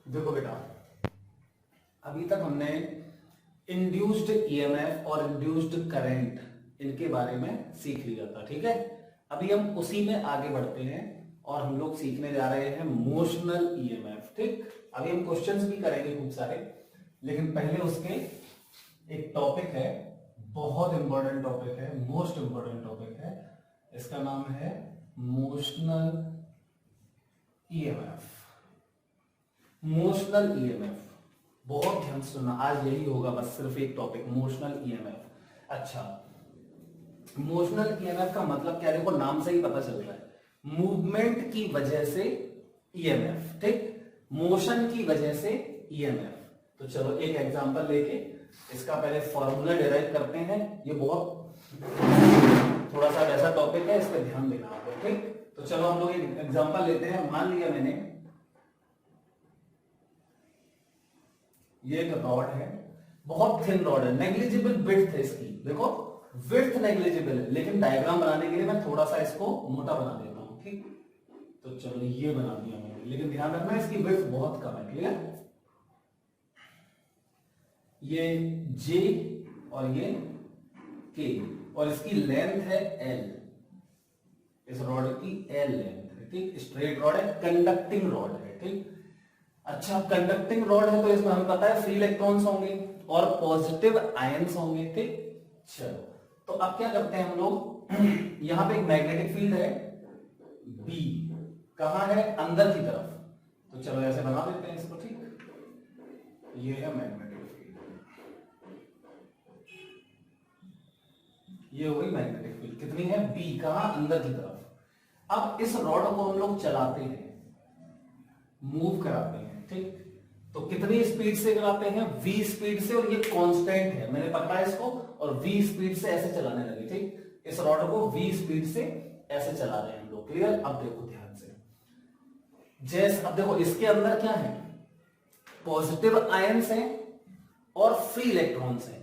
देखो बेटा, अभी तक हमने इंड्यूस्ड ईएमएफ और इंड्यूस्ड करंट इनके बारे में सीख लिया था, ठीक है। अभी हम उसी में आगे बढ़ते हैं और हम लोग सीखने जा रहे हैं मोशनल ईएमएफ, ठीक। अभी हम क्वेश्चंस भी करेंगे खूब सारे, लेकिन पहले उसके एक टॉपिक है, बहुत इंपॉर्टेंट टॉपिक है, मोस्ट इंपॉर्टेंट टॉपिक है। इसका नाम है मोशनल ईएमएफ। मोशनल ईएमएफ बहुत ध्यान से सुनना, आज यही होगा बस, सिर्फ एक टॉपिक मोशनल ईएमएफ। अच्छा, मोशनल ईएमएफ का मतलब क्या है? देखो नाम से ही पता चल रहा है, मूवमेंट की वजह से ईएमएफ, ठीक, मोशन की वजह से ईएमएफ। तो चलो एक एग्जांपल लेके इसका पहले फॉर्मूला डिराइव करते हैं। ये बहुत थोड़ा सा ऐसा टॉपिक है, इस पर ध्यान देना आपको, ठीक। तो चलो हम लोग एक एग्जांपल लेते हैं। मान लिया मैंने ये एक रॉड है, बहुत थिन रॉड है, नेग्लिजिबल विड्थ है इसकी, देखो विड्थ नेग्लिजिबल है, लेकिन डायग्राम बनाने के लिए मैं थोड़ा सा इसको मोटा बना देता हूं, ठीक। तो चलो ये बना दिया मैंने, लेकिन ध्यान रखना इसकी विड्थ बहुत कम है, क्लियर। ये J और ये K और इसकी लेंथ है L, इस रॉड की L लेंथ है, ठीक। स्ट्रेट रॉड है, कंडक्टिंग रॉड है, ठीक। अच्छा, कंडक्टिंग रॉड है तो इसमें हमें पता है फ्री इलेक्ट्रॉन्स होंगे और पॉजिटिव आयंस होंगे, ठीक। चलो तो अब क्या करते हैं हम लोग, यहां पे एक मैग्नेटिक फील्ड है B, कहां है? अंदर की तरफ। तो चलो ऐसे बना देते हैं इसको, ठीक। ये है मैग्नेटिक फील्ड, ये हो गई मैग्नेटिक फील्ड, कितनी है? B, कहां? अंदर की तरफ। अब इस रॉड को हम लोग चलाते हैं, मूव कराते हैं, ठीक। तो कितनी स्पीड से कराते हैं? v स्पीड से, और ये कांस्टेंट है, मैंने पकड़ा इसको और v स्पीड से ऐसे चलाने लगे, ठीक। इस रॉड को v स्पीड से ऐसे चला रहे हैं हम लोग, क्लियर। अब देखो ध्यान से, जैसे अब देखो इसके अंदर क्या है? पॉजिटिव आयंस हैं और फ्री इलेक्ट्रॉन्स हैं,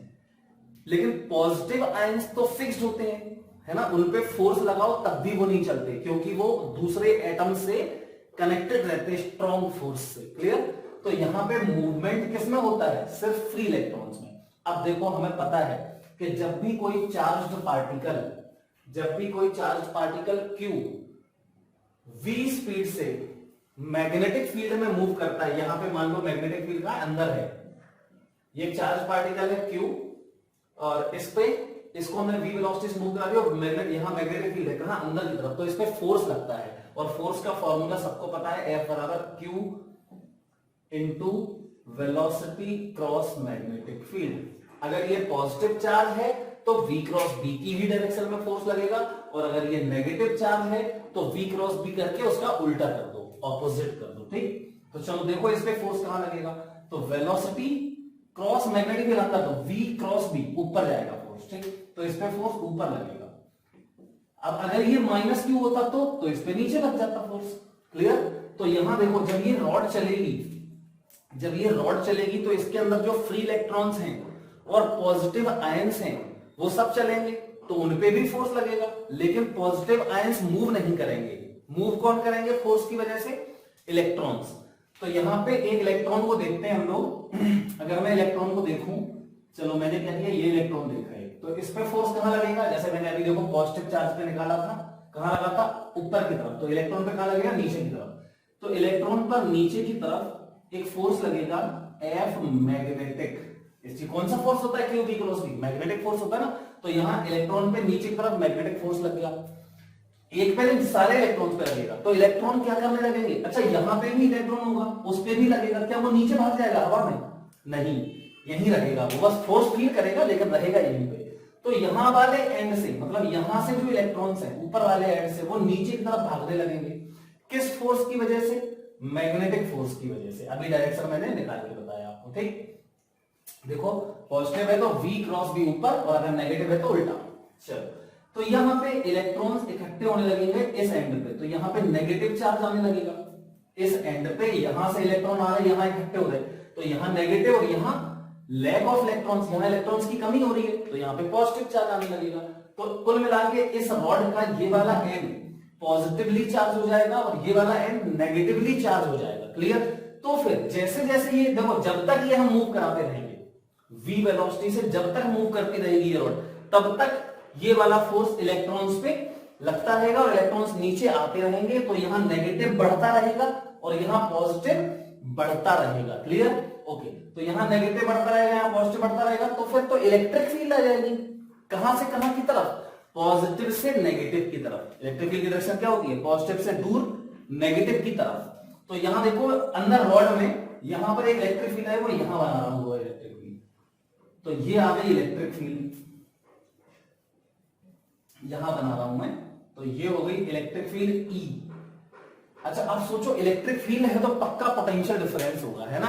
लेकिन पॉजिटिव आयंस तो फिक्स्ड होते हैं, है ना, उन पे फोर्स लगाओ तब भी वो नहीं चलते, क्योंकि वो दूसरे एटम से कनेक्टेड रहते हैं स्ट्रॉन्ग फोर्स से, क्लियर। तो यहां पे मूवमेंट किसमें होता है? सिर्फ फ्री इलेक्ट्रॉन्स में। अब देखो हमें पता है कि जब भी कोई charged particle Q v speed से मैग्नेटिक फील्ड में मूव करता है, यहां पे मान लो मैग्नेटिक फील्ड का अंदर है, ये चार्ज पार्टिकल है Q और इस पे इसको हमने v वेलोसिटी से मूव करा दिया और यहां मैग्नेटिक फील्ड है कहां? अंदर की तरफ। तो इस पे फोर्स लगता है और फोर्स का फॉर्मूला सबको पता है, F बराबर Q into velocity cross magnetic field. अगर ये पॉजिटिव चार्ज है तो v क्रॉस b की ही डायरेक्शन में फोर्स लगेगा, और अगर ये नेगेटिव चार्ज है तो v क्रॉस b करके उसका उल्टा कर दो, ऑपोजिट कर दो, ठीक। तो चलो देखो इस पे फोर्स कहां लगेगा? तो वेलोसिटी क्रॉस मैग्नेटिक फील्ड अंदर, तो v क्रॉस b ऊपर जाएगा फोर्स, ठीक। तो इस पे फोर्स ऊपर लगेगा। अब अगर ये माइनस क्यू होता तो इस पे नीचे लग जाता फोर्स, क्लियर। तो यहां देखो जब ये रॉड चलेगी तो इसके अंदर जो फ्री इलेक्ट्रॉन्स हैं और पॉजिटिव आयंस हैं वो सब चलेंगे, तो उनपे भी फोर्स लगेगा, लेकिन पॉजिटिव आयंस मूव नहीं करेंगे। मूव कौन करेंगे फोर्स की वजह से? इलेक्ट्रॉन्स। तो यहां पे एक इलेक्ट्रॉन को देखते हैं हम लोग। अगर मैं इलेक्ट्रॉन को देखूं, चलो मैंने क्या किया, ये इलेक्ट्रॉन देखा है, तो इस पे फोर्स कहां लगेगा? जैसे मैंने अभी देखो पॉजिटिव चार्ज पे निकाला था, कहां लगा था? ऊपर की तरफ। तो इलेक्ट्रॉन पे कहां लगेगा? नीचे की तरफ। तो इलेक्ट्रॉन पर नीचे की तरफ एक फोर्स लगेगा F मैग्नेटिक। इसकी कौन सा फोर्स होता है? Q v cross b, magnetic force होता है ना। तो यहां इलेक्ट्रॉन पे नीचे की तरफ मैग्नेटिक फोर्स लग गया, एक पे नहीं सारे इलेक्ट्रॉन पे लगेगा। तो इलेक्ट्रॉन क्या करने लगेंगे? अच्छा यहां पे भी इलेक्ट्रॉन होगा, उस पे भी लगेगा, क्या वो नीचे भाग जाएगा हवा में? नहीं, यहीं रहेगा, वो बस फोर्स फील करेगा लेकिन रहेगा यहीं पे। तो यहां वाले एंड से, मतलब यहां से जो इलेक्ट्रॉन्स हैं ऊपर वाले एंड से, वो नीचे की तरफ भागने लगेंगे। किस फोर्स की वजह से? मैग्नेटिक फोर्स की वजह से। अभी डायरेक्शन मैंने निकाल के बताया आपको, ठीक। देखो पॉजिटिव है तो v क्रॉस b ऊपर, और अगर नेगेटिव है तो उल्टा। चलो तो यहां पे इलेक्ट्रॉन्स इकट्ठे होने लगेंगे इस एंड पे, तो यहां पे नेगेटिव चार्ज आने लगेगा। इस एंड पे यहां से इलेक्ट्रॉन आ रहे हैं, यहां इकट्ठे हो रहे, तो यहां नेगेटिव और यहां लैक ऑफ इलेक्ट्रॉन्स, यहां इलेक्ट्रॉन्स की कमी हो रही है, तो यहां पे पॉजिटिव चार्ज आने लगेगा। तो कुल मिला के इस रॉड का ये वाला एंड पॉजिटिवली चार्ज हो जाएगा और ये वाला एंड नेगेटिवली चार्ज हो जाएगा, क्लियर। तो फिर जैसे जैसे ये देखो, जब तक ये हम मूव कराते रहेंगे v वेलोसिटी से, जब तक मूव करती रहेगी ये रॉड, तब तक ये वाला फोर्स इलेक्ट्रॉन्स पे लगता रहेगा और इलेक्ट्रॉन्स नीचे आते रहेंगे। तो यहां नेगेटिव बढ़ता रहेगा और यहां पॉजिटिव बढ़ता रहेगा। क्लियर? ओके, तो यहां नेगेटिव बढ़ता रहेगा, यहां पॉजिटिव बढ़ता रहेगा। तो फिर तो इलेक्ट्रिक फील्ड आ जाएगी। कहां से कहां की तरफ? पॉजिटिव से नेगेटिव की तरफ। इलेक्ट्रिक फील्ड की डायरेक्शन क्या होती है? पॉजिटिव से दूर, नेगेटिव की तरफ। तो यहां देखो अंदर रॉड में यहां पर एक इलेक्ट्रिक फील्ड है, वो यहां बना रहा हूं इलेक्ट्रिक फील्ड। तो ये आ गई इलेक्ट्रिक फील्ड, यहां बना रहा हूं मैं। तो ये हो गई इलेक्ट्रिक फील्ड E। अच्छा, अब सोचो इलेक्ट्रिक फील्ड है तो पक्का पोटेंशियल डिफरेंस होगा, है ना?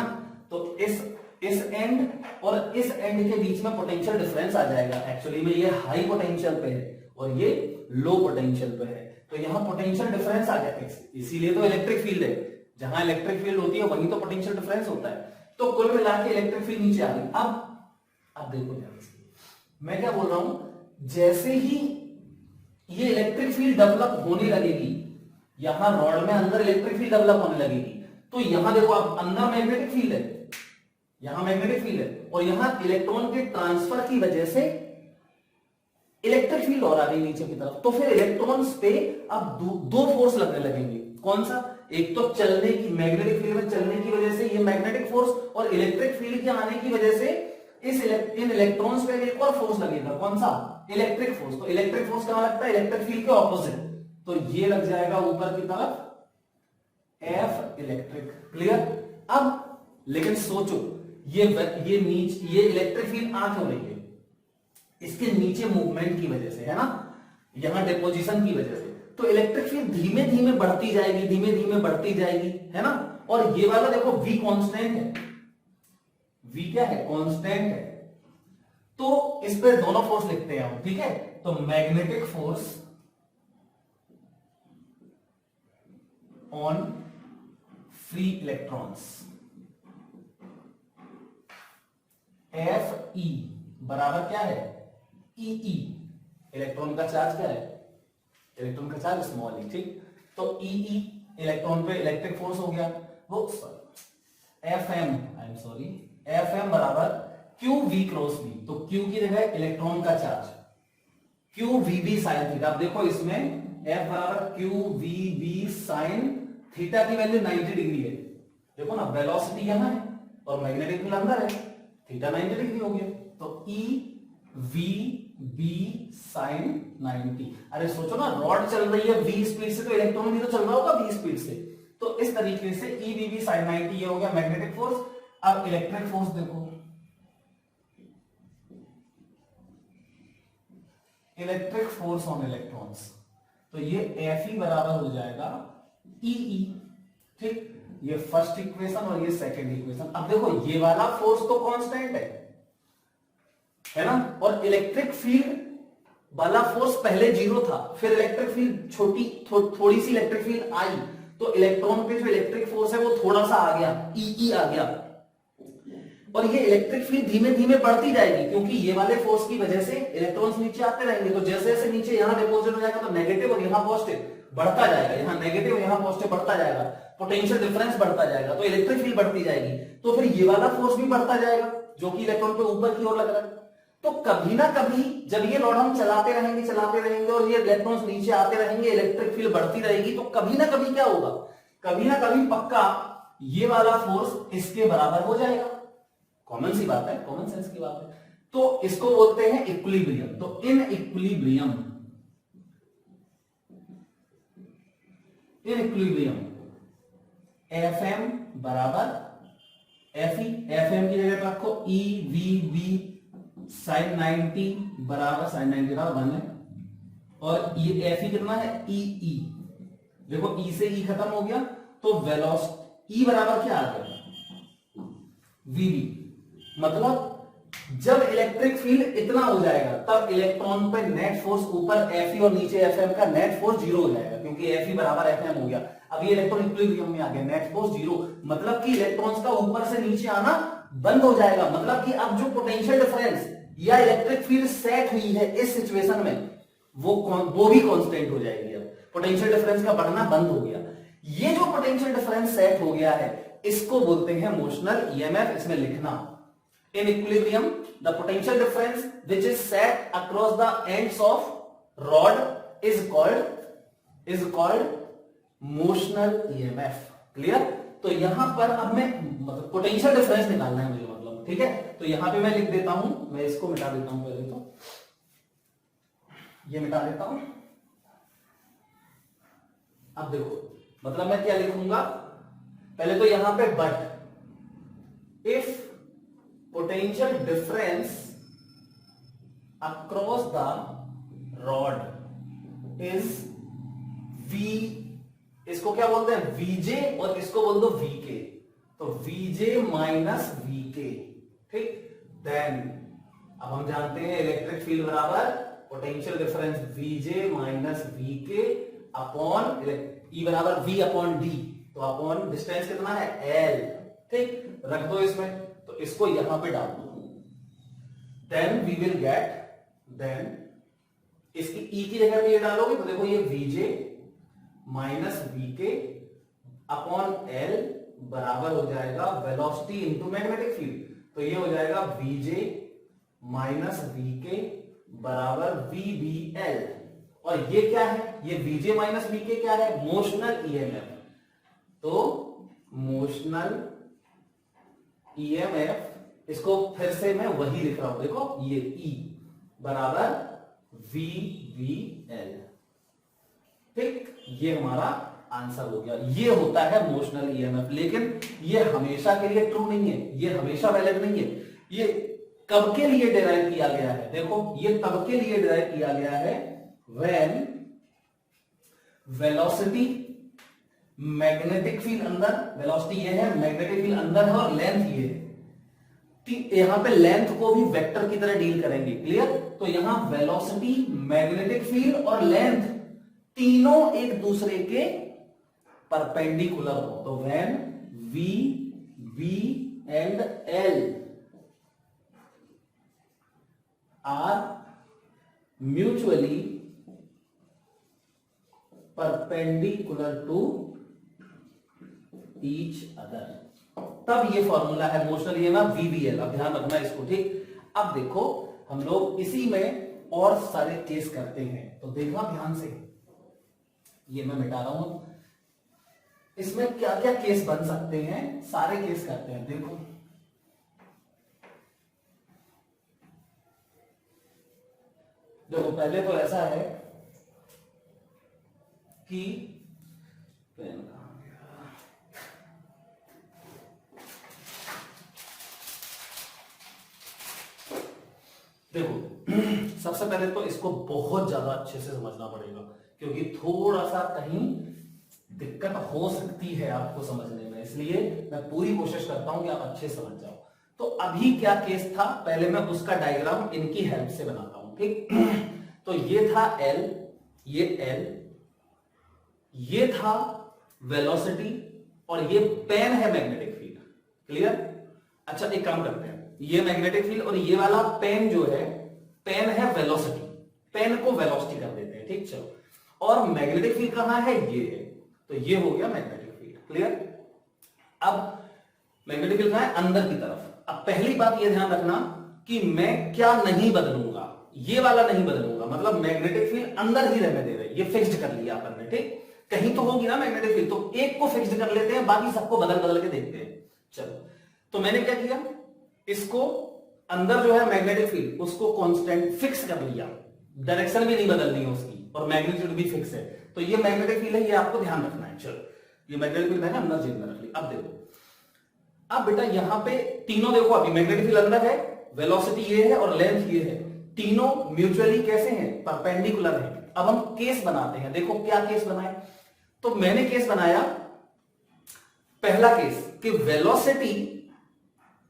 तो इस एंड और इस एंड के बीच में पोटेंशियल डिफरेंस आ जाएगा। एक्चुअली में ये हाई पोटेंशियल पे है और ये लो पोटेंशियल पे है, तो यहां पोटेंशियल डिफरेंस आ जाएगा। इसीलिए तो इलेक्ट्रिक फील्ड है, जहां इलेक्ट्रिक फील्ड होती है वहीं तो पोटेंशियल डिफरेंस होता है। तो कुल मिला के इलेक्ट्रिक फील्ड नीचे आ गई। अब देखो ध्यान से, मैं क्या बोल रहा हूं, जैसे ही ये इलेक्ट्रिक फील्ड डेवलप होने लगेगी, यहां रॉड में अंदर इलेक्ट्रिक फील्ड डेवलप होने लगेगी, तो यहां देखो अब अंदर मैग्नेटिक फील्ड है, यहां मैग्नेटिक फील्ड है और यहां इलेक्ट्रॉन के ट्रांसफर की वजह से इलेक्ट्रिक फील्ड और आ गई नीचे की तरफ। तो फिर इलेक्ट्रॉन्स पे अब दो फोर्स लगने लगेंगे। कौन सा? एक तो चलने की, मैग्नेटिक फील्ड में चलने की वजह से ये मैग्नेटिक फोर्स, और इलेक्ट्रिक फील्ड के आने की वजह से इन इलेक्ट्रॉन्स पे एक और फोर्स लगेगा। कौन सा? Electric force. तो इलेक्ट्रिक फोर्स कहां लगता है? इलेक्ट्रिक फील्ड के ऑपोजिट। तो ये लग जाएगा ऊपर की तरफ F इलेक्ट्रिक। क्लियर? अब लेकिन सोचो, ये इलेक्ट्रिक फील्ड आ क्यों रही है? इसके नीचे मूवमेंट की वजह से, है ना, यहां डिपोजिशन की वजह से। तो इलेक्ट्रिक फील्ड धीमे धीमे बढ़ती जाएगी, धीमे धीमे बढ़ती जाएगी, है ना। और ये वाला देखो V कांस्टेंट है, V क्या है? कांस्टेंट है। तो इस पे दोनों फोर्स लिखते हैं हम, ठीक है। तो magnetic force on free electrons Fe बराबर क्या है? Ee। इलेक्ट्रॉन का चार्ज क्या है? इलेक्ट्रॉन का चार्ज स्मॉल e, ठीक। तो Ee इलेक्ट्रॉन पे इलेक्ट्रिक फोर्स हो गया, वो Fm बराबर QV क्रॉस V। तो Q की जगह इलेक्ट्रॉन का चार्ज QVB साइन थीटा। अब देखो इसमें F बराबर QVB साइन थीटा की वैल्यू 90 डिग्री है। देखो ना, वेलोसिटी यहां है और मैग्नेटिक फील्ड अंदर है, थीटा 90 डिग्री हो गया। तो EVB साइन 90। अरे सोचो ना, रॉड चल रही है V स्पीड से, तो इलेक्ट्रॉन भी तो चल रहा होगा V स्पीड से। तो इस तरीके से EVB साइन 90 ये हो गया मैग्नेटिक फोर्स। अब इलेक्ट्रिक फोर्स देखो, इलेक्ट्रिक फोर्स ऑन इलेक्ट्रॉन्स, तो ये Fe बराबर हो जाएगा EE, ठीक। ये फर्स्ट इक्वेशन और ये सेकंड इक्वेशन। अब देखो ये वाला फोर्स तो कांस्टेंट है ना, और इलेक्ट्रिक फील्ड वाला फोर्स पहले 0 था, फिर इलेक्ट्रिक फील्ड थोड़ी सी इलेक्ट्रिक फील्ड आई, तो इलेक्ट्रॉन पे जो इलेक्ट्रिक फोर्स है वो थोड़ा सा आ गया, EE आ गया। और ये इलेक्ट्रिक फील्ड धीमे धीमे बढ़ती जाएगी, क्योंकि ये वाले फोर्स की वजह से इलेक्ट्रॉन्स नीचे आते रहेंगे। तो जैसे जैसे नीचे यहां डिपॉजिट हो जाएगा, तो नेगेटिव और यहां पॉजिटिव बढ़ता जाएगा, यहां नेगेटिव यहां पॉजिटिव बढ़ता जाएगा, पोटेंशियल डिफरेंस बढ़ता जाएगा, तो इलेक्ट्रिक फील्ड बढ़ती जाएगी। तो फिर ये वाला फोर्स भी बढ़ता जाएगा, जो कि इलेक्ट्रॉन पे ऊपर की ओर लग रहा है। तो कभी ना कभी जब ये रॉड हम चलाते रहेंगे और ये इलेक्ट्रॉन्स नीचे आते रहेंगे, इलेक्ट्रिक फील्ड बढ़ती रहेगी, तो कभी ना कभी क्या होगा? कभी ना कभी पक्का ये वाला फोर्स इसके बराबर हो जाएगा। कॉमन सी बात है, कॉमन सेंस की बात है। तो इसको बोलते हैं इक्विलिब्रियम। तो इन इक्विलिब्रियम Fm बराबर Fe, Fm की जगह रखो EVB साइन 90 बराबर साइन 90 का 1 है, और ये Fe कितना है? EE। देखो E से E खत्म हो गया, तो वेलोसिटी E बराबर क्या आ गया? VB। मतलब जब इलेक्ट्रिक फील्ड इतना हो जाएगा, तब इलेक्ट्रॉन पे नेट फोर्स ऊपर Fe और नीचे Fm का नेट फोर्स 0 हो जाएगा, क्योंकि Fe बराबर Fm हो गया। अब ये इलेक्ट्रॉन इक्विलिब्रियम में आ गया, नेट फोर्स 0, मतलब कि इलेक्ट्रॉन्स का ऊपर से नीचे आना बंद हो जाएगा। मतलब कि अब जो पोटेंशियल डिफरेंस या इलेक्ट्रिक फील्ड सेट हुई है इस सिचुएशन में, वो भी कांस्टेंट हो जाएगी। अब पोटेंशियल डिफरेंस का बढ़ना बंद हो गया। ये जो पोटेंशियल डिफरेंस सेट हो गया है, इसको बोलते हैं मोशनल ईएमएफ। इसमें लिखना in equilibrium the potential difference which is set across the ends of rod is called motional EMF. Clear? तो यहां पर अब मैं मतलब पोटेंशियल डिफरेंस निकालना है मुझे, मतलब ठीक है। तो यहां पे मैं लिख देता हूं, मैं इसको मिटा देता हूं पहले, तो ये मिटा देता हूं। अब देखो मतलब मैं क्या लिखूंगा, पहले तो यहां पे but if potential difference across the rod is V, इसको क्या बोलते हैं वीजे, और इसको बोल दो वीके, तो वीजे माइनस वीके, ठीक। देन अब हम जानते हैं इलेक्ट्रिक फील्ड बराबर पोटेंशियल डिफरेंस वीजे माइनस वीके अपॉन ई बराबर वी अपॉन डी, तो अपॉन डिस्टेंस कितना है एल, ठीक। रख दो इसमें, तो इसको यहां पे डाल दो, then we will get, then इसकी ई की जगह पे ये डालोगे तो देखो ये वीजे माइनस वीके अपॉन एल बराबर हो जाएगा वेलोसिटी इंटू मैग्नेटिक फील्ड, तो ये हो जाएगा वीजे माइनस वीके बराबर वीबीएल। और ये क्या है, ये वीजे माइनस वीके क्या है, मोशनल ईएमएफ। तो मोशनल ईएमएफ, इसको फिर से मैं वही लिख रहा हूं, देखो ये ई बराबर वीबीएल, ठीक। ये हमारा आंसर हो गया। ये होता है मोशनल ईएमएफ, लेकिन ये हमेशा के लिए ट्रू नहीं है, ये हमेशा वैलिड नहीं है। ये कब के लिए डिराइव किया गया है, देखो ये तब के लिए डिराइव किया गया है व्हेन वेलोसिटी मैग्नेटिक फील्ड अंदर, वेलोसिटी ये है, मैग्नेटिक फील्ड अंदर है और लेंथ ये है। यहां पे लेंथ को भी वेक्टर की तरह डील करेंगे, क्लियर। तो यहां वेलोसिटी, मैग्नेटिक फील्ड और लेंथ तीनों एक दूसरे के परपेंडिकुलर हो, तो when we, B and L are mutually perpendicular to each other, तब ये फॉर्मूला है मोशनल ईएमएफ वीबीएल। अब ध्यान रखना इसको, ठीक। अब देखो हम लोग इसी में और सारे केस करते हैं, तो देखना ध्यान से, ये मैं मिटा रहा हूं। इसमें क्या क्या केस बन सकते हैं, सारे केस करते हैं। देखो देखो पहले तो ऐसा है कि पेन कहां गया, देखो सबसे पहले तो इसको बहुत ज्यादा अच्छे से समझना पड़ेगा, क्योंकि थोड़ा सा कहीं दिक्कत हो सकती है आपको समझने में, इसलिए मैं पूरी कोशिश करता हूं कि आप अच्छे समझ जाओ। तो अभी क्या केस था, पहले मैं उसका डायग्राम इनकी हेल्प से बनाता हूं, ठीक। तो ये था एल, ये एल, ये था वेलोसिटी, और ये पेन है मैग्नेटिक फील्ड, क्लियर। अच्छा एक काम करते हैं, ये मैग्नेटिक फील्ड और ये वाला पेन जो है, पेन है वेलोसिटी, पेन को वेलोसिटी कर देते हैं, ठीक। चलो, और मैग्नेटिक फील्ड कहां है, ये है, तो ये हो गया मैग्नेटिक फील्ड, क्लियर। अब मैग्नेटिक फील्ड कहां है, अंदर की तरफ। अब पहली बात ये ध्यान रखना कि मैं क्या नहीं बदलूंगा, ये वाला नहीं बदलूंगा, मतलब मैग्नेटिक फील्ड अंदर ही रहने दे रहे, ये फिक्स्ड कर लिया अपन ने, ठीक। कहीं तो होगी ना मैग्नेटिक फील्ड, तो एक को फिक्स्ड कर लेते हैं, बाकी सबको बदल बदल के देखते हैं। चलो, तो मैंने क्या किया, इसको अंदर जो है मैग्नेटिक फील्ड, उसको कांस्टेंट फिक्स कर लिया, डायरेक्शन भी नहीं बदलनी है उसकी, और मैग्नीट्यूड भी फिक्स है। तो ये मैग्नेटिक फील्ड है, ये आपको ध्यान रखना है। चलो, ये मैग्नेटिक फील्ड मैंने अंदर जेब में रख ली। अब देखो, अब बेटा यहां पे तीनों देखो, अभी मैग्नेटिक फील्ड अंदर है, वेलोसिटी ये है और लेंथ ये है, तीनों म्यूचुअली कैसे हैं, परपेंडिकुलर है। अब हम केस बनाते हैं, देखो क्या केस बनाए। तो मैंने केस बनाया, पहला केस कि वेलोसिटी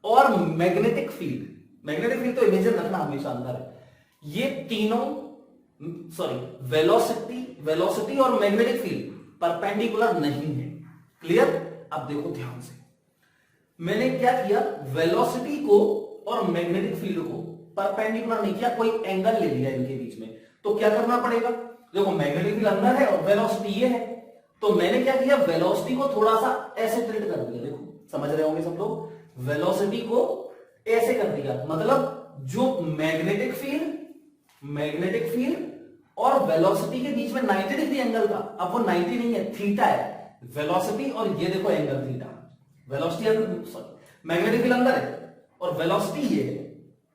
और मैग्नेटिक फील्ड, मैग्नेटिक फील्ड तो इमेजिन रखना हमेशा अंदर है, ये तीनों, सॉरी, वेलोसिटी और मैग्नेटिक फील्ड परपेंडिकुलर नहीं है, क्लियर। अब देखो ध्यान से, मैंने क्या किया, वेलोसिटी को और मैग्नेटिक फील्ड को परपेंडिकुलर नहीं किया, कोई एंगल ले लिया इनके बीच में। तो क्या करना पड़ेगा, देखो मैग्नेटिक फील्ड अंदर है और वेलोसिटी ये है, तो मैंने क्या किया, वेलोसिटी को थोड़ा सा ऐसे टिल्ट कर दिया, देखो वेलोसिटी को ऐसे कर दिया, मतलब जो मैग्नेटिक फील्ड और वेलोसिटी के बीच में 90 डिग्री एंगल था, अब वो 90 नहीं है, थीटा है वेलोसिटी, और ये देखो एंगल थीटा। वेलोसिटी अंदर, सॉरी मैग्नेटिक फील्ड अंदर है और वेलोसिटी ये है,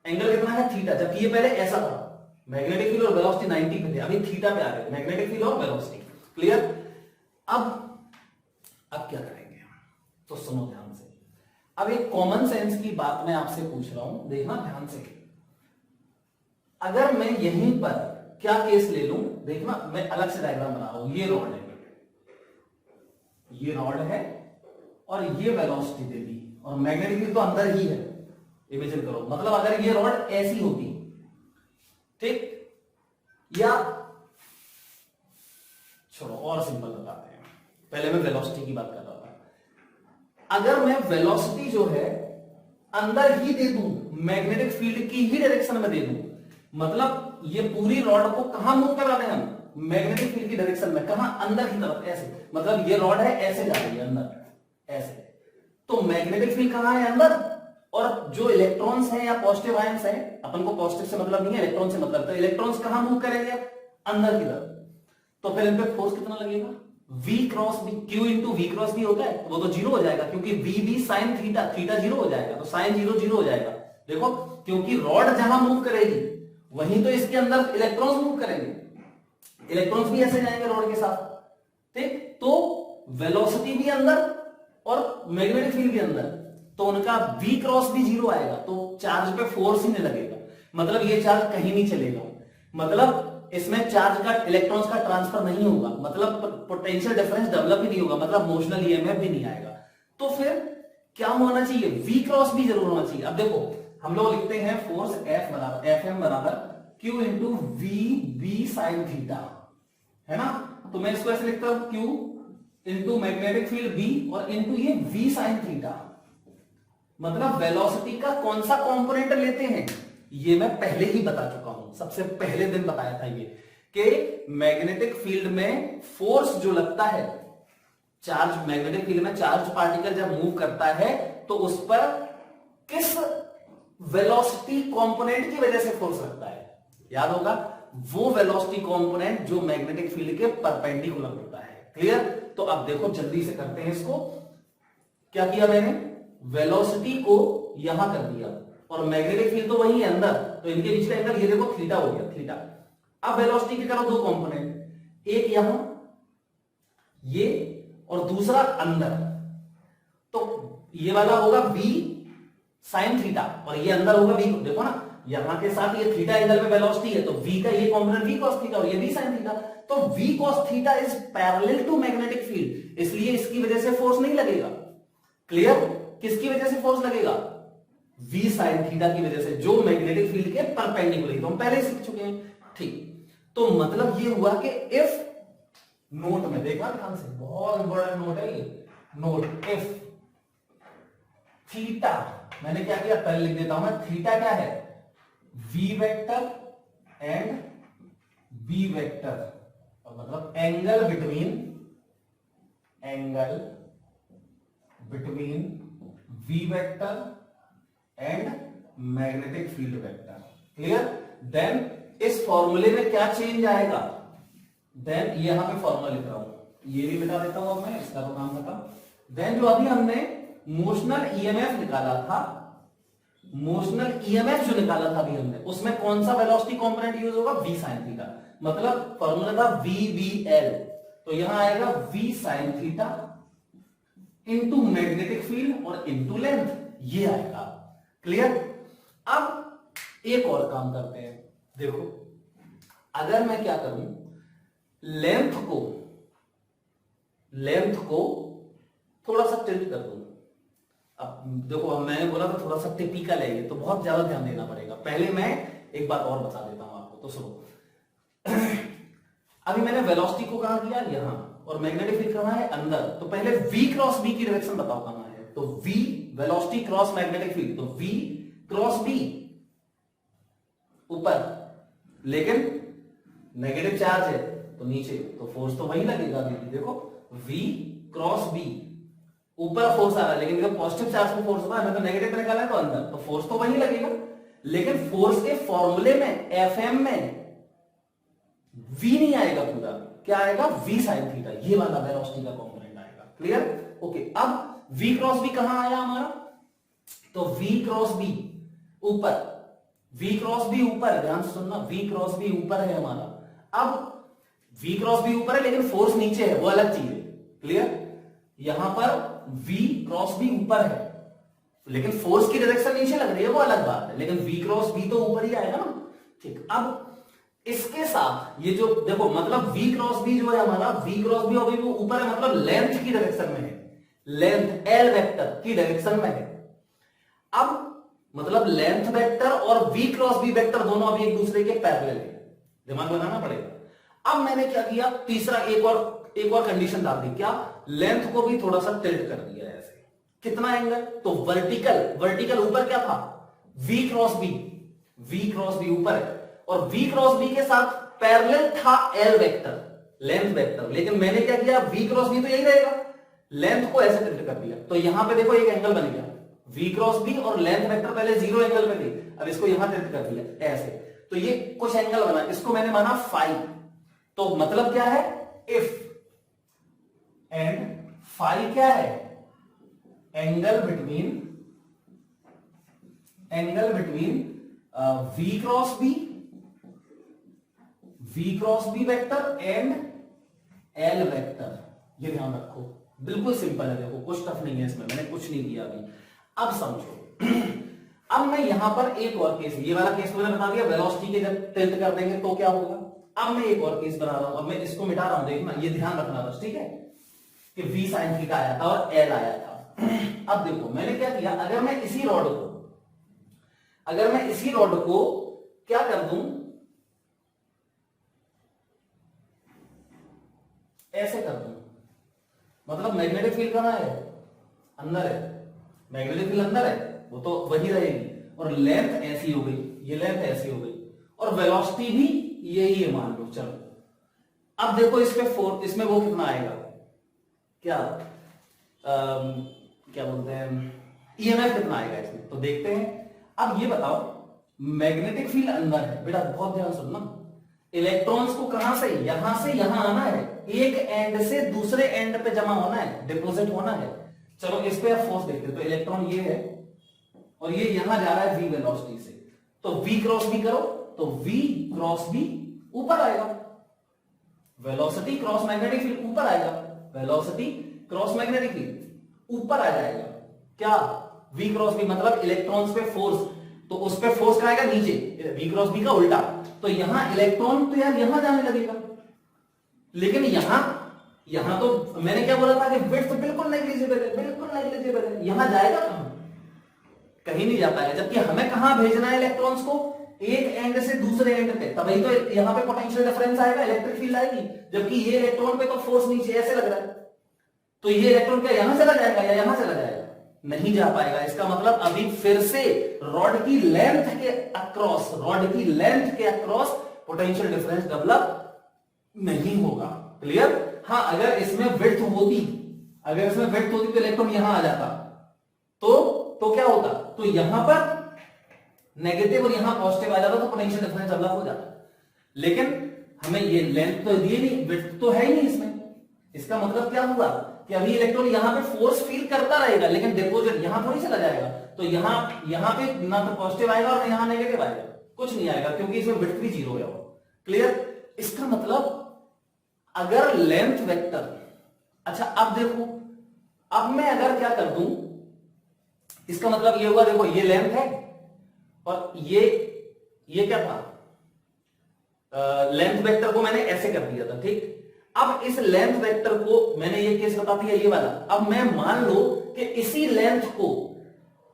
एंगल कितना है थीटा, जबकि ये पहले ऐसा था, मैग्नेटिक फील्ड और वेलोसिटी 90 पे थे, अभी थीटा पे आ गए, मैग्नेटिक फील्ड और वेलोसिटी। क्लियर? अब क्या करेंगे, तो सुनो ध्यान से। अब एक कॉमन सेंस की बात मैं आपसे पूछ रहा हूं, देखना ध्यान से। अगर मैं यहीं पर क्या केस ले लूं, देखना मैं अलग से डायग्राम बना रहा हूं, ये रॉड है और ये वेलोसिटी दे दी, और मैग्नेटिक फील्ड तो अंदर ही है, इमेजिन करो। मतलब अगर ये रॉड ऐसी होती, ठीक, या छोड़ो और सिंपल बताते हैं, पहले मैं वेलोसिटी की बात कर रहा था। अगर मैं वेलोसिटी जो है अंदर ही दे दूं, मैग्नेटिक फील्ड की ही डायरेक्शन में दे दूं, मतलब ये पूरी रॉड को कहां मूव करा दें हम, मैग्नेटिक फील्ड की डायरेक्शन में, कहां, अंदर की तरफ, ऐसे, मतलब ये रॉड है ऐसे जा रही है अंदर, ऐसे, तो मैग्नेटिक फील्ड कहां है, अंदर, और जो इलेक्ट्रॉन्स हैं या पॉजिटिव आयंस हैं, अपन को पॉजिटिव से मतलब नहीं है, इलेक्ट्रॉन से मतलब, तो इलेक्ट्रॉन्स कहां मूव करेंगे, अंदर की तरफ, तो फिर इन पे फोर्स कितना लगेगा, v cross B, q into V cross B होता है, वो तो जीरो हो जाएगा, क्योंकि v भी साइन थीटा, थीटा जीरो हो जाएगा, तो साइन जीरो जीरो हो जाएगा। देखो, क्योंकि रॉड जहां मूव करेगी वहीं तो इसके अंदर इलेक्ट्रॉन्स मूव करेंगे, इलेक्ट्रॉन्स भी ऐसे जाएंगे रॉड के साथ, ठीक, तो वेलोसिटी भी अंदर और मैग्नेटिक फील्ड भी अंदर, तो उनका v क्रॉस भी जीरो आएगा, तो चार्ज पे फोर्स ही नहीं लगेगा, मतलब ये चार्ज कहीं नहीं चलेगा, मतलब इसमें चार्ज का, इलेक्ट्रॉन्स का ट्रांसफर नहीं होगा, मतलब पोटेंशियल डिफरेंस डेवलप ही नहीं होगा, मतलब मोशनल ईएमएफ भी नहीं आएगा। तो फिर क्या होना चाहिए, v क्रॉस भी जरूर होना चाहिए। अब देखो हम लोग लिखते हैं फोर्स F बराबर Fm बराबर Q into V B sine theta, है ना, तो मैं इसको ऐसे लिखता हूं Q into magnetic field B और इंटू ये V साइन थीटा, मतलब वेलोसिटी का कौन सा कंपोनेंट लेते हैं, ये मैं पहले ही बता चुका हूं, सबसे पहले दिन बताया था ये, कि मैग्नेटिक फील्ड में फोर्स जो लगता है, चार्ज, मैग्नेटिक फील्ड में चार्ज पार्टिकल जब मूव करता है तो उस पर किस वेलोसिटी कंपोनेंट की वजह से फोर्स लगता है, याद होगा, वो वेलोसिटी कंपोनेंट जो मैग्नेटिक फील्ड के परपेंडिकुलर होता है। क्लियर? तो अब देखो जल्दी से करते हैं इसको। क्या किया मैंने, वेलोसिटी को यहां कर दिया और मैग्नेटिक फील्ड तो वही है अंदर, तो इनके बीच का एंगल ये देखो थीटा हो गया, थीटा। अब वेलोसिटी के करो दो कंपोनेंट, एक यहां ये और दूसरा अंदर, तो ये वाला होगा v साइन थीटा और ये अंदर होगा v, देखो ना यहां के साथ ये थीटा एंगल में वेलोसिटी है, तो v का ये कंपोनेंट v cos थीटा और ये v sin थीटा, तो v cos theta is parallel to magnetic field, इसलिए इसकी वजह से फोर्स नहीं लगेगा। क्लियर? किसकी वजह से फोर्स लगेगा, v sin थीटा की वजह से, जो मैग्नेटिक फील्ड के परपेंडिकुलर है, तो हम पहले ही सीख चुके हैं। ठीक, तो मतलब ये हुआ कि इफ, नोट में देखना ध्यान से, बहुत इंपॉर्टेंट नोट है ये, नोट, इफ थीटा, मैंने क्या किया पहले लिख देता हूं मैं, थीटा क्या है, v vector and b vector, मतलब angle between v vector and magnetic field vector. Clear? Then इस फॉर्मूले में क्या चेंज आएगा, देन ये यहां पे फॉर्मूला लिख रहा हूं, ये भी मिटा देता हूं अब मैं, इसका तो काम खत्म। देन जो अभी हमने मोशनल ईएमएफ निकाला था, मोशनल ईएमएफ जो निकाला था अभी हमने, उसमें कौन सा वेलोसिटी कंपोनेंट यूज होगा, v sin थीटा, मतलब फॉर्मूला था VBL, तो यहां आएगा v sin theta into magnetic field और इनटू लेंथ, ये आएगा। क्लियर? अब एक और काम करते हैं, देखो अगर मैं क्या करूं, लेंथ को थोड़ा सा टिल्ट कर दूं, अब देखो मैंने बोला था थोड़ा सा टिपिकल है ये, तो बहुत ज्यादा ध्यान देना पड़ेगा। पहले मैं एक बात और बता देता हूं आपको, तो सुनो। अभी मैंने वेलोसिटी को कहां किया, यहां, और मैग्नेटिक फील्ड कहां है, अंदर, तो पहले v क्रॉस b की डायरेक्शन बताओ कहां है, तो v velocity cross magnetic field, तो v क्रॉस b ऊपर, लेकिन नेगेटिव चार्ज है तो नीचे, तो फोर्स तो वही लगेगा, देखो v क्रॉस b ऊपर फोर्स आ रहा है, लेकिन जब पॉजिटिव चार्ज पे फोर्स होगा, हमें तो नेगेटिव पे निकालना है, तो अंदर, तो फोर्स तो वही लगेगा। लेकिन फोर्स के फॉर्मूले में एफएम में v नहीं आएगा पूरा, क्या आएगा, v sin थीटा, ये वाला वेलोसिटी का कंपोनेंट आएगा। क्लियर? ओके, अब v क्रॉस b कहां आया हमारा, तो v क्रॉस b ऊपर, v क्रॉस b ऊपर, ध्यान से सुनना, v क्रॉस b ऊपर है हमारा। अब v क्रॉस b ऊपर है लेकिन फोर्स नीचे है, वो अलग चीज है। क्लियर? यहां पर v क्रॉस b ऊपर है लेकिन फोर्स की डायरेक्शन नीचे लग रही है, वो अलग बात है, लेकिन v क्रॉस b तो ऊपर ही आएगा ना। ठीक, अब इसके साथ ये जो देखो, मतलब v क्रॉस b जो है हमारा, v क्रॉस b अभी वो ऊपर है, मतलब लेंथ की डायरेक्शन में है, लेंथ l वेक्टर की डायरेक्शन में है। अब मतलब लेंथ वेक्टर और v क्रॉस b वेक्टर दोनों अभी एक दूसरे के पैरेलल है, दिमाग बनाना पड़ेगा। अब मैंने क्या किया, तीसरा एक और कंडीशन डाल दी, क्या, लेंथ को भी थोड़ा सा टिल्ट कर दिया ऐसे, कितना एंगल, तो वर्टिकल ऊपर क्या था, v क्रॉस b ऊपर है, और v क्रॉस b के साथ पैरेलल था l वेक्टर, लेंथ वेक्टर, लेकिन मैंने क्या किया, v क्रॉस b तो यही रहेगा, लेंथ को ऐसे टिल्ट कर दिया, तो यहां पे देखो एक एंगल बन गया, v क्रॉस b और लेंथ वेक्टर पहले जीरो एंगल पे थी, अब इसको यहां टिल्ट कर दिया ऐसे, तो ये कुछ एंगल बना, इसको मैंने माना फाई। तो मतलब क्या है, इफ एंड फाई क्या है, angle between v cross b vector and l vector, ये ध्यान रखो, बिल्कुल सिंपल है, देखो कुछ टफ नहीं है इसमें, मैंने कुछ नहीं किया अभी। अब समझो अब मैं यहां पर एक और केस, ये वाला केस मैंने बता दिया, वेलोसिटी के जब टिल्ट कर देंगे तो क्या होगा। अब मैं एक और केस बना रहा हूं, अब मैं इसको मिटा रहा हूं, देखना, ये ध्यान रखना बस, ठीक है, कि v sin थीटा आया था और l आया था। अब देखो मैंने क्या किया, अगर मैं इसी रॉड को क्या कर दूं, ऐसे कर दूं, मतलब मैग्नेटिक फील्ड कहां है, अंदर है, मैग्नेटिक फील्ड अंदर है, वो तो वही रहेगी, और लेंथ ऐसी हो गई, ये लेंथ ऐसी हो गई, और वेलोसिटी भी यही है मान लो, चलो। अब देखो इसमें वो कितना आएगा, क्या क्या बोलते हैं, ईएमएफ कितना आएगा इसमें, तो देखते हैं। अब ये बताओ, मैग्नेटिक फील्ड अंदर है बेटा, बहुत ध्यान सुनना, इलेक्ट्रॉन्स को कहां से, यहां से यहां आना है, एक एंड से दूसरे एंड पे जमा होना है, डिपोजिट होना है। चलो इस पे आप फोर्स देखते, तो इलेक्ट्रॉन ये है और ये यहां जा रहा है v वेलोसिटी से, तो v क्रॉस b करो, तो v क्रॉस b ऊपर आएगा, वेलोसिटी क्रॉस मैग्नेटिक फील्ड ऊपर आएगा, वेलोसिटी क्रॉस मैग्नेटिक फील्ड ऊपर आ जाएगा, क्या, v क्रॉस b मतलब इलेक्ट्रॉन्स पे फोर्स, तो उस पे फोर्स कहाँ आएगा, नीचे, v क्रॉस b का उल्टा, तो यहां इलेक्ट्रॉन तो यार यहां जाने लगेगा, लेकिन यहां तो मैंने क्या बोला था कि विड्थ बिल्कुल नेग्लिजिबल है, यहां जाएगा कहां, कहीं नहीं जा पाएगा, जबकि हमें कहां भेजना है इलेक्ट्रॉन्स को, एक एंड से दूसरे एंड पे, तभी तो यहां पे पोटेंशियल डिफरेंस आएगा, इलेक्ट्रिक फील्ड आएगी, जबकि ये इलेक्ट्रॉन पे तो फोर्स नीचे ऐसे लग रहा है, तो ये इलेक्ट्रॉन क्या यहां चला जाएगा या यहां चला जाएगा, नहीं जा पाएगा। इसका मतलब अभी फिर से रॉड की लेंथ के अक्रॉस पोटेंशियल डिफरेंस डेवलप नहीं होगा। क्लियर? हाँ, अगर इसमें विड्थ होती तो इलेक्ट्रॉन यहां आ जाता, तो क्या होता, तो यहां पर नेगेटिव और यहां पॉजिटिव आ जाता, तो पोटेंशियल डिफरेंस डेवलप हो जाता, लेकिन हमें ये लेंथ तो दी नहीं, विड्थ तो है ही नहीं इसमें। इसका मतलब क्या हुआ कि अभी इलेक्ट्रॉन यहां पे फोर्स फील करता रहेगा, लेकिन डिपोजिट यहां थोड़ी चला जाएगा, तो यहां पे ना तो पॉजिटिव आएगा और यहां नेगेटिव आएगा, कुछ नहीं आएगा, क्योंकि इसमें विड्थ भी जीरो है। क्लियर? इसका मतलब अगर लेंथ वेक्टर, अच्छा अब देखो, अब मैं अगर क्या कर दूं, इसका मतलब ये होगा, देखो ये लेंथ है और ये क्या था, लेंथ वेक्टर को मैंने ऐसे कर दिया था, ठीक। अब इस लेंथ वेक्टर को मैंने ये केस बता दिया, ये वाला। अब मैं मान लो कि इसी लेंथ को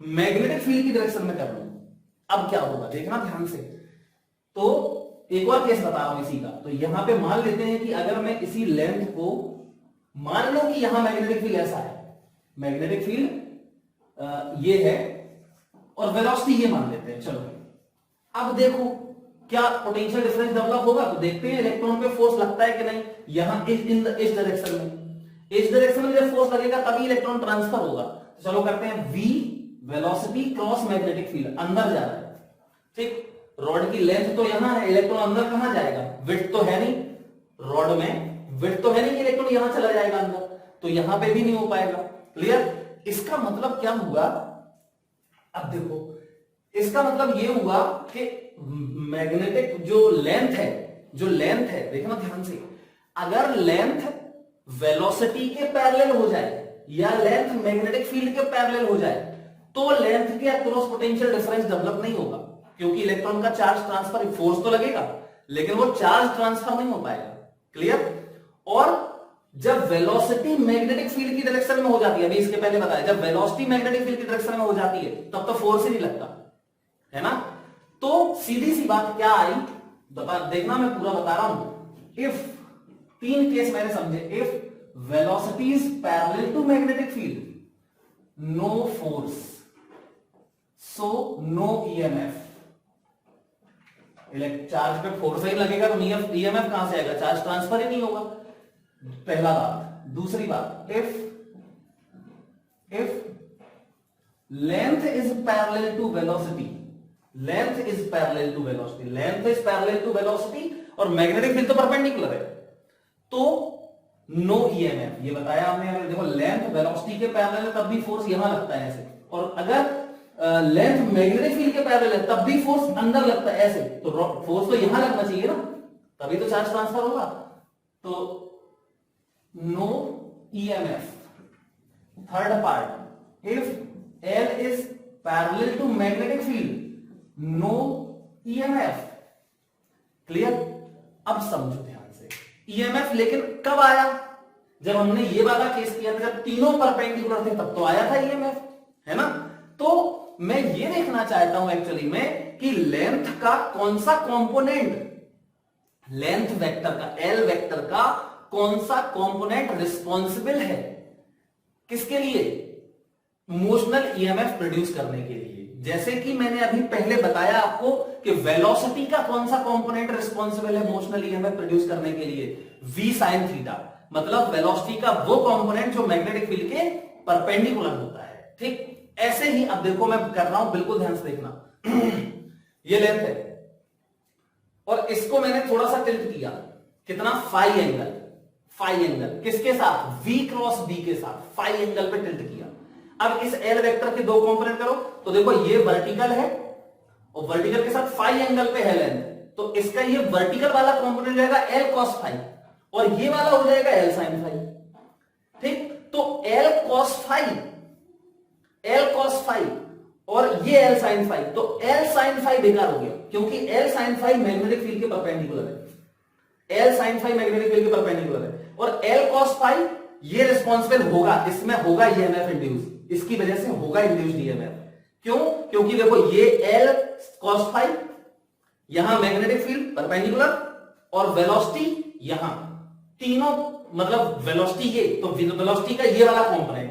मैग्नेटिक फील्ड की डायरेक्शन में कर लूं, अब क्या होगा देखना ध्यान से। तो एक और केस बता रहा हूं इसी का, तो यहां पे मान लेते हैं कि अगर मैं इसी लेंथ को, मान लो कि यहां मैग्नेटिक फील्ड ऐसा है, मैग्नेटिक फील्ड ये है और वेलोसिटी ये मान लेते हैं, चलो। अब देखो क्या पोटेंशियल डिफरेंस डेवलप होगा, तो देखते हैं इलेक्ट्रॉन पे फोर्स लगता है कि नहीं, यहां इस डायरेक्शन में इस डायरेक्शन में जब फोर्स लगेगा तभी इलेक्ट्रॉन ट्रांसफर होगा। तो चलो करते हैं, v velocity cross magnetic field, अंदर जा रहा है, ठीक। रॉड की लेंथ तो यहां है, इलेक्ट्रॉन अंदर कहां जाएगा, विड्थ तो है नहीं, रॉड में विड्थ तो है नहीं कि इलेक्ट्रॉन यहां चला जाएगा अंदर, तो यहां पे भी नहीं हो पाएगा। क्लियर? इसका मतलब क्या हुआ, अब देखो, इसका मतलब ये हुआ कि मैग्नेटिक जो लेंथ है, देखना ध्यान से, अगर लेंथ वेलोसिटी के पैरेलल हो जाए या लेंथ मैग्नेटिक फील्ड के पैरेलल हो जाए तो लेंथ के अक्रॉस पोटेंशियल डिफरेंस डेवलप नहीं होगा, क्योंकि इलेक्ट्रॉन का चार्ज ट्रांसफर, फोर्स तो लगेगा लेकिन वो चार्ज ट्रांसफर नहीं हो पाएगा। क्लियर? और जब वेलोसिटी मैग्नेटिक फील्ड की डायरेक्शन में हो जाती है, अभी इसके पहले बताया, जब वेलोसिटी मैग्नेटिक फील्ड की डायरेक्शन में हो जाती है तब तो फोर्स ही नहीं लगता है ना। तो सीधी सी बात क्या आई, देखना मैं पूरा बता रहा हूं। इफ, तीन केस मैंने समझे, if velocity is parallel to magnetic field, no force, so no EMF. Charge पे फोर्स ही लगेगा तो ईएमएफ कहां से आएगा, चार्ज ट्रांसफर ही नहीं होगा, पहला बात। दूसरी बात, if length is parallel to velocity, length is parallel to velocity, length is parallel to velocity और मैग्नेटिक फील्ड तो परपेंडिकुलर है, तो नो ईएमएफ। ये बताया हमने, अगर देखो लेंथ वेलोसिटी के पैरेलल है तब भी फोर्स यहां लगता है ऐसे, और अगर लेंथ मैग्नेटिक फील्ड के पैरेलल है तब भी फोर्स अंदर लगता है ऐसे, तो फोर्स तो यहां लगना चाहिए ना, तभी तो चार्ज ट्रांसफर होगा। तो no EMF. Third part, if L is parallel to magnetic field, no EMF. Clear? अब समझो ध्यान से, ईएमएफ लेकिन कब आया, जब हमने ये वाला केस किया था, जब तीनों परपेंडिकुलर थे तब तो आया था ईएमएफ, है ना। तो मैं ये देखना चाहता हूं एक्चुअली में कि लेंथ का कौन सा कंपोनेंट, लेंथ वेक्टर का, एल वेक्टर का कौन सा कंपोनेंट रिस्पॉन्सिबल है किसके लिए, मोशनल ईएमएफ प्रोड्यूस करने के लिए। जैसे कि मैंने अभी पहले बताया आपको कि वेलोसिटी का कौन सा कंपोनेंट रिस्पॉन्सिबल है मोशनल ईएमएफ प्रोड्यूस करने के लिए, v sin थीटा, मतलब वेलोसिटी का वो कंपोनेंट जो मैग्नेटिक फील्ड के परपेंडिकुलर होता है, ठीक। ऐसे ही अब देखो मैं कर रहा हूं, बिल्कुल ध्यान से देखना। ये लेंथ है और इसको मैंने थोड़ा सा टिल्ट किया, कितना, फाई एंगल, फाई एंगल किसके साथ, v क्रॉस b के साथ, फाई एंगल पे टिल्ट किया। अब इस एल वेक्टर के दो कंपोनेंट करो तो देखो ये वर्टिकल है और वर्टिकल के साथ फाई एंगल पे है लेंथ, तो इसका ये वर्टिकल वाला कंपोनेंट रहेगा एल कॉस फाई और ये वाला हो जाएगा एल साइन फाई, ठीक। तो L cos phi, L cos phi और ये एल साइन फाई, तो एल साइन फाई बेकार हो गया क्योंकि L sine phi magnetic field के परपेंडिकुलर है, L sine phi magnetic field के परपेंडिकुलर है, और एल कॉस फाई ये रिस्पॉन्सिबल होगा, इसमें होगा ईएमएफ इंड्यूस, इसकी वजह से होगा इंड्यूस्ड ईएमएफ। क्यों? क्योंकि देखो ये एल कॉस फाई, यहां मैग्नेटिक फील्ड परपेंडिकुलर और वेलोसिटी यहां, तीनों मतलब वेलोसिटी ये, तो वेलोसिटी का ये वाला कंपोनेंट,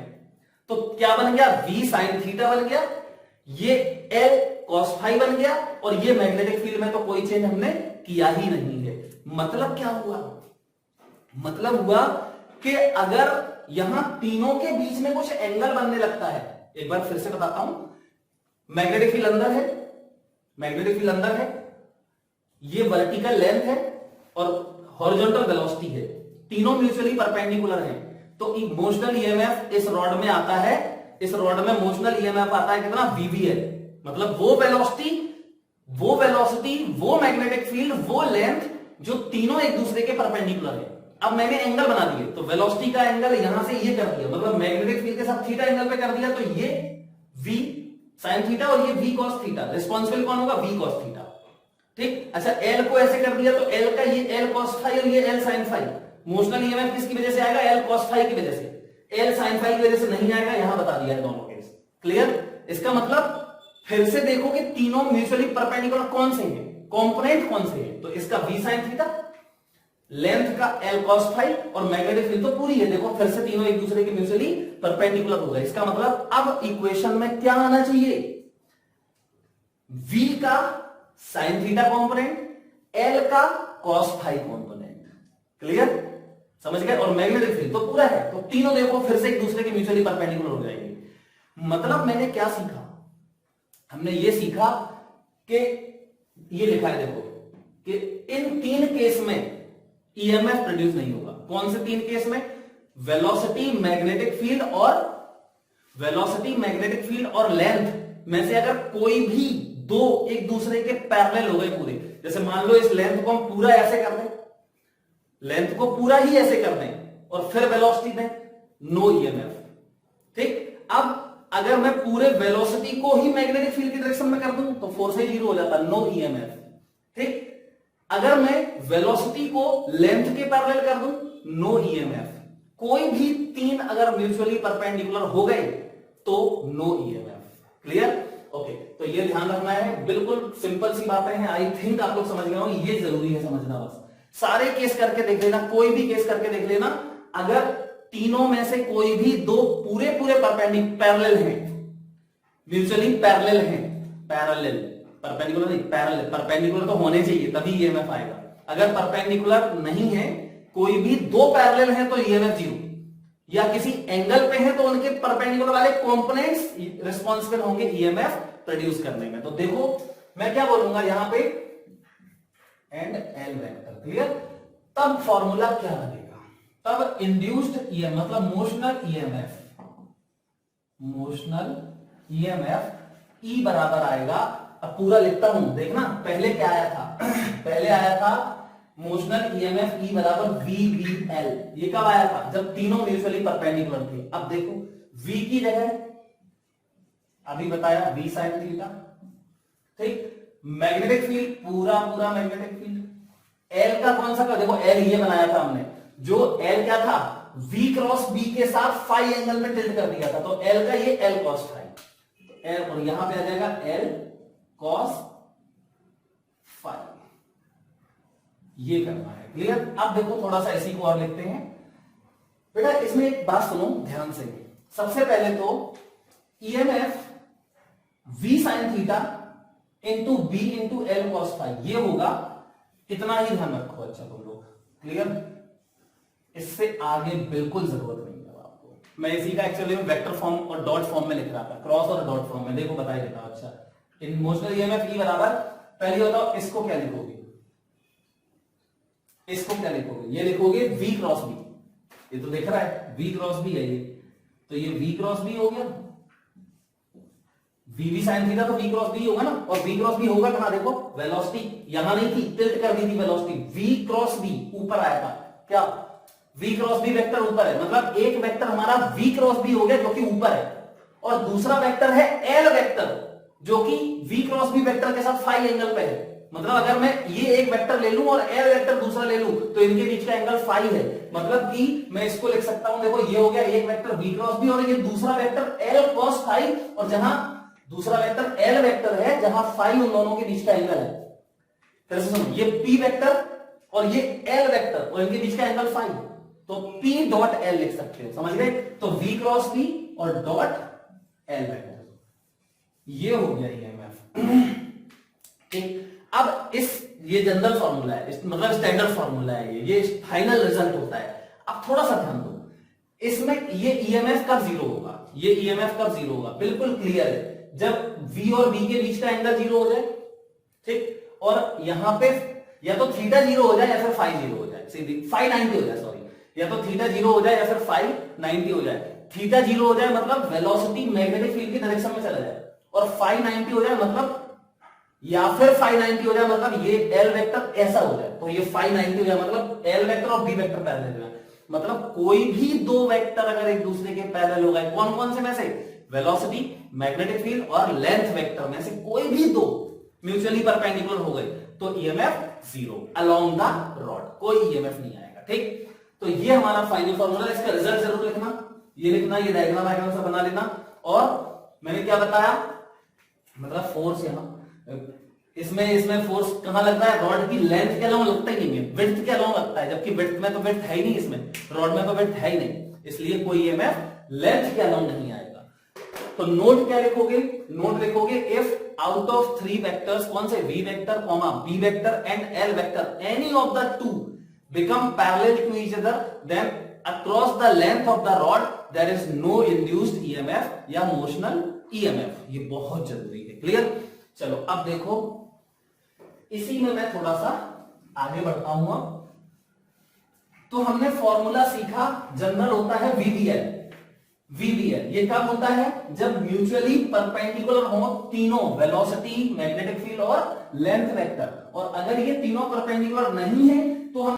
तो क्या बन गया, v sin थीटा बन गया, ये l cos फाई बन गया, और ये मैग्नेटिक फील्ड में तो कोई चेंज हमने किया ही नहीं है। मतलब क्या हुआ, मतलब हुआ कि अगर यहां तीनों के बीच में कुछ एंगल बनने लगता है, एक बार फिर से बताता हूं, मैग्नेटिक फील्ड अंदर है, मैग्नेटिक फील्ड अंदर है, ये वर्टिकल लेंथ है और हॉरिजॉन्टल वेलोसिटी है, तीनों म्यूचुअली परपेंडिकुलर हैं, तो मोशनल ईएमएफ इस रॉड में आता है, इस रॉड में मोशनल ईएमएफ आता है कितना, वीवीएल, मतलब वो वेलोसिटी, वो मैग्नेटिक फील्ड, वो लेंथ जो तीनों एक दूसरे के परपेंडिकुलर है। अब मैंने एंगल बना दिए, तो वेलोसिटी का एंगल यहां से ये कर दिया, मतलब मैग्नेटिक फील्ड के साथ थीटा एंगल पे कर दिया, तो ये v sin थीटा और ये v cos थीटा, रिस्पॉन्सिबल कौन होगा, v cos थीटा, ठीक। अच्छा l को ऐसे कर दिया तो l का ये l cos फाई और ये l sin phi, motional EMF किसकी वजह से आएगा, l cos फाई की वजह से, l sin फाई की वजह से नहीं आएगा, यहां बता दिया है दोनों केस। क्लियर? इसका मतलब फिर से देखो कि तीनों म्यूचुअली परपेंडिकुलर कौन से हैं, कंपोनेंट कौन से हैं, तो इसका v sin थीटा, लेंथ का l cos फाई और मैग्नेटिक फील्ड तो पूरी है, देखो फिर से तीनों एक दूसरे के म्यूचुअली परपेंडिकुलर हो गए। इसका मतलब अब इक्वेशन में क्या आना चाहिए, v का sin थीटा कंपोनेंट, l का cos फाई कंपोनेंट। क्लियर? समझ गए। और मैग्नेटिक फील्ड तो पूरा है, तो तीनों देखो फिर से एक दूसरे के म्यूचुअली परपेंडिकुलर हो जाएंगे। मतलब मैंने क्या सीखा, हमने ये सीखा कि ये लिखा है देखो कि इन तीन केस में ईएमएफ प्रोड्यूस नहीं होगा। कौन से तीन केस में? वेलोसिटी, मैग्नेटिक फील्ड और लेंथ में से अगर कोई भी दो एक दूसरे के पैरेलल हो गए पूरे, जैसे मान लो इस लेंथ को हम पूरा ऐसे कर दें, लेंथ को पूरा ही ऐसे कर दें और फिर वेलोसिटी दें, नो ईएमएफ। ठीक, अब अगर मैं पूरे वेलोसिटी को ही मैग्नेटिक फील्ड की डायरेक्शन में कर दूं तो फोर्स ही जीरो हो जाता, नो ईएमएफ। ठीक, अगर मैं वेलोसिटी को लेंथ के पैरेलल कर दूं, नो ईएमएफ। कोई भी तीन अगर म्यूचुअली परपेंडिकुलर हो गए तो नो ईएमएफ। क्लियर? ओके, तो ये ध्यान रखना है, बिल्कुल सिंपल सी बातें हैं। आई थिंक आप लोग समझ गए हो, ये जरूरी है समझना। बस सारे केस करके देख लेना, कोई भी केस करके देख लेना, अगर तीनों में से कोई भी दो पूरे पैरेलल हैं, म्यूचुअली पैरेलल हैं, परपेंडिकुलर नहीं, परपेंडिकुलर तो होने चाहिए तभी ईएमएफ आएगा। अगर परपेंडिकुलर नहीं है, कोई भी दो पैरेलल हैं तो ईएमएफ जीरो, या किसी एंगल पे है तो उनके परपेंडिकुलर वाले कंपोनेंट्स रिस्पॉन्सिबल होंगे ईएमएफ प्रोड्यूस करने में। तो देखो मैं क्या बोलूंगा यहां पे, एंड एल वेक्टर। क्लियर? तब फॉर्मूला क्या लगेगा? तब इंड्यूस्ड ईएमएफ मतलब मोशनल ईएमएफ ई बराबर आएगा। अब पूरा लिखता हूं, देखना पहले क्या आया था पहले आया था मोशनल ईएमएफ ई बराबर VBL। ये कब आया था? जब तीनों म्यूचुअली परपेंडिकुलर थे। अब देखो V की जगह अभी बताया V sin थीटा। ठीक, मैग्नेटिक फील्ड पूरा मैग्नेटिक फील्ड। L का कौन सा? देखो L ये बनाया था हमने, जो L क्या था, V क्रॉस B के साथ फाई एंगल में टिल्ट कर दिया था, तो L का ये L cos फाई, L, और यहां पे आ जाएगा L cos फाई। ये करना है। क्लियर? अब देखो थोड़ा सा इसी को और लिखते हैं बेटा। इसमें एक बात सुनो ध्यान से। सबसे पहले तो EMF V sin theta into B into L cos phi ये होगा, इतना ही ध्यान रखो। अच्छा तुम लोग क्लियर? इससे आगे बिल्कुल जरूरत नहीं है आपको। मैं इसी का एक्चुअली वेक्टर फॉर्म और डॉट फॉर्म में लिख रहा था, क्रॉस और डॉट फॉर्म में। देखो बताई देता हूं। अच्छा, इन मोशनल ईएमएफ ई बराबर, पहले बताओ इसको क्या लिखोगे? इसको क्या लिखोगे? ये लिखोगे V क्रॉस B। ये तो दिख रहा है V क्रॉस B है ये, तो ये V क्रॉस B हो गया। VB sin थीटा तो V क्रॉस B होगा ना, और V क्रॉस B होगा कहां? देखो वेलोसिटी यहां नहीं थी, टिल्ट कर दी थी वेलोसिटी। V क्रॉस B ऊपर आया था, क्या V क्रॉस B वेक्टर ऊपर है, मतलब एक वेक्टर हमारा V क्रॉस B हो गया जो कि ऊपर है, और दूसरा वेक्टर है L वेक्टर जो कि V क्रॉस B वेक्टर के साथ फाई एंगल पे है। मतलब अगर मैं ये एक वेक्टर ले लूं और L वेक्टर दूसरा ले लूं तो इनके बीच का एंगल फाई है। मतलब कि मैं इसको लिख सकता हूं, देखो ये हो गया एक वेक्टर V क्रॉस B और ये दूसरा वेक्टर L cos फाई, और जहां दूसरा वेक्टर L वेक्टर है जहां फाई उन दोनों के बीच का एंगल है। फिर से सुनो, ये P वेक्टर और ये L वेक्टर और इनके बीच का एंगल फाई, तो P डॉट L लिख सकते हो। समझ गए? तो V क्रॉस P और डॉट L वेक्टर, ये हो गया ईएमएफ। ठीक, अब ये जनरल फॉर्मूला है, मतलब स्टैंडर्ड फॉर्मूला है, ये फाइनल रिजल्ट होता है। अब थोड़ा सा ध्यान दो, इसमें ये ईएमएफ कब जीरो होगा? ये ईएमएफ कब जीरो होगा? बिल्कुल क्लियर है, जब V और B के बीच का एंगल जीरो हो जाए। ठीक, और यहां पे या तो थीटा जीरो हो जाए या फिर फाई जीरो हो जाए, सीधी फाई 90 हो जाए, सॉरी, या तो थीटा जीरो हो जाए या फिर फाई 90 हो जाए। थीटा जीरो हो जाए मतलब वेलोसिटी मैग्नेटिक फील्ड की डायरेक्शन में चला जाए, और फाई 90 हो जाए मतलब, या फिर फाई 90 हो जाए मतलब ये L वेक्टर ऐसा हो जाए, तो ये फाई 90 हो जाए मतलब L वेक्टर और B वेक्टर पैरेलल हो जाए। मतलब कोई भी दो वेक्टर अगर एक दूसरे के पैरेलल हो गए, कौन कौन से में से? वेलोसिटी, मैग्नेटिक फील्ड और लेंथ वेक्टर में से कोई भी दो म्यूचुअली परपेंडिकुलर हो गए तो EMF zero along the rod, कोई ईएमएफ नहीं आएगा। ठीक, तो ये हमारा फाइनल फॉर्मूला। इसका रिजल्ट जरूर लिखना, ये लिखना, ये डायग्राम से बना लेना। और मैंने क्या बताया, मतलब फोर्स यहां इसमें फोर्स कहां लगता है? रॉड की लेंथ के अलोंग लगता ही नहीं है, विड्थ के अलोंग लगता है, जबकि विड्थ में तो विड्थ है ही नहीं, इसमें रॉड में तो विड्थ है ही नहीं, इसलिए कोई ईएमएफ लेंथ के अलोंग नहीं आएगा। तो नोट क्या लिखोगे? नोट लिखोगे if out of three vectors, कौन से? V vector, B vector and L vector, any of the two become parallel to each other, then across the length of the rod there is no induced EMF या motional EMF। ये बहुत जरूरी है। Clear? चलो अब देखो, इसी में मैं थोड़ा सा आगे बढ़ता हूं। अब तो हमने फॉर्मूला सीखा, जनरल होता है VBL। VBL ये कब होता है? जब म्यूचुअली परपेंडिकुलर हो तीनों, वेलोसिटी, मैग्नेटिक फील्ड और लेंथ वेक्टर। और अगर ये तीनों परपेंडिकुलर नहीं है तो हम